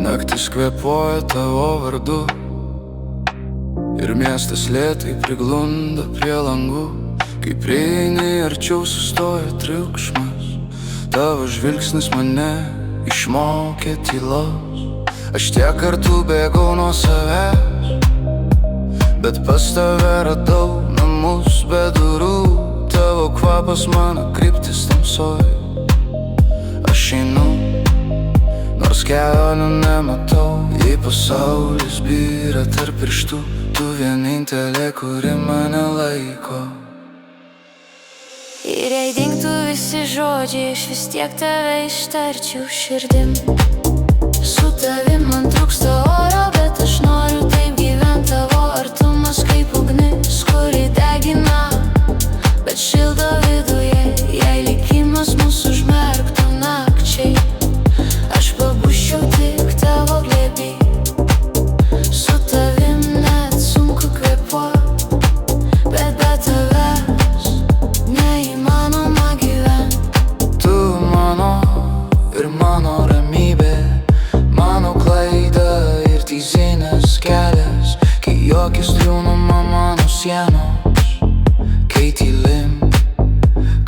Naktis kvėpuoja tavo vardu ir miestas lėtai priglunda prie langų. Kai prieini arčiau sustoja triukšmas, tavo žvilgsnis mane išmokė tylos. Aš tiek kartų bėgau nuo savęs, bet pas tave radau namus be durų. Tavo kvapas mano kryptis tamsoj. Aš einu, nors kelio nematau. Jei pasaulis byra tarp pirštų, tu vienintelė, kuri mane laiko. Ir jei dingtų visi žodžiai, aš vis tiek tave ištarčiau širdim. Su tavim man trūksta oro, bet aš noriu taip gyvent. Tavo artumas kaip ugnis, kuri degina, bet šildo viduje. Jei likimas mus užmerktų nakčiai, aš pabusčiau tik tavo glėby. Su tavim net sunku kvėpuot, bet be tavęs neįmanoma gyvent. Tu mano ir mano ramybė, mano klaida ir teisingas kelias. Kai juokis liūnuma mano sienos, kai tylim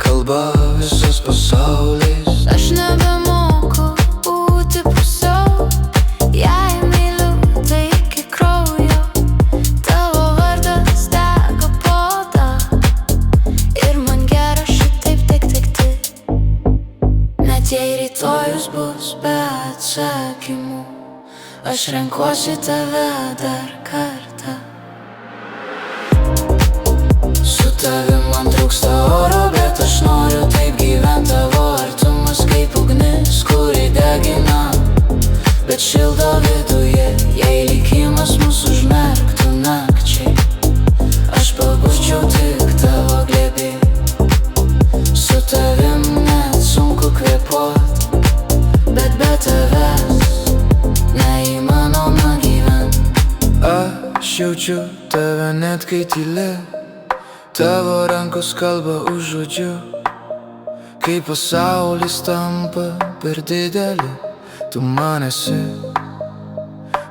kalba visas pasaulis. Aš nebemoku būti pusiau, jei myliu tai iki kraujo. Tavo vardas dega po oda ir man gera šitaip tik tu. Net jei rytojus bus be atsakymų, aš renkuosi tave dar kartą. Su tavim man trūksta oro, bet aš noriu taip gyvent. Tavo artumas kaip ugnis, kuri degina, bet šildo viduje. Jei likimas mus užmerktų nakčiai, aš pabusčiau tik tavo glėby. Su tavim net sunku kvėpuot, bet be tavęs neįmanoma gyvent. Aš jaučiu tave net kai tyli, tavo rankos kalba už žodžių. Kai pasaulis tampa per dideli, tu man esi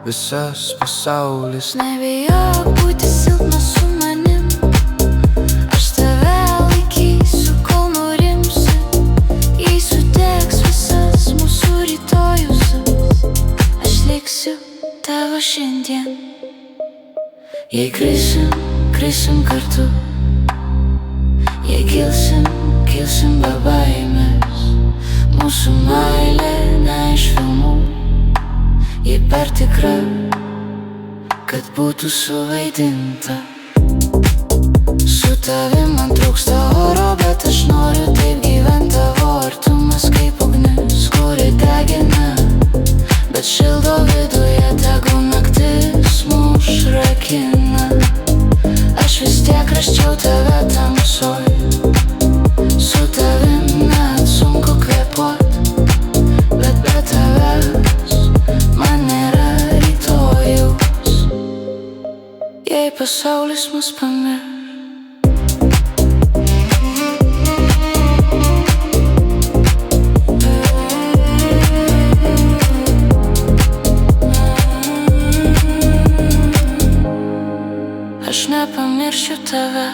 visas pasaulis. Nebijok būti silpnas su manim, aš tave laikysiu, kol nurimsi. Jei sudegs visas mūsų rytojus, aš liksiu tavo šiandien. Jei krisim kartu, jei kilsim be baimės. Mūsų meilė ne iš filmų, ji per tikra, kad būtų suvaidinta. Su tavim man trūksta oro, bet aš noriu taip gyvent. Tavo artumas kaip ugnis, kuri degina, bet šildo viduje. Tegu naktis mus rakina, aš vis tiek rasčiau tave tamsoj. Su tavim net sunku kvėpuot, bet be tavęs man nėra rytojaus. Jei pasaulis mus pamirš, aš nepamiršiu tave.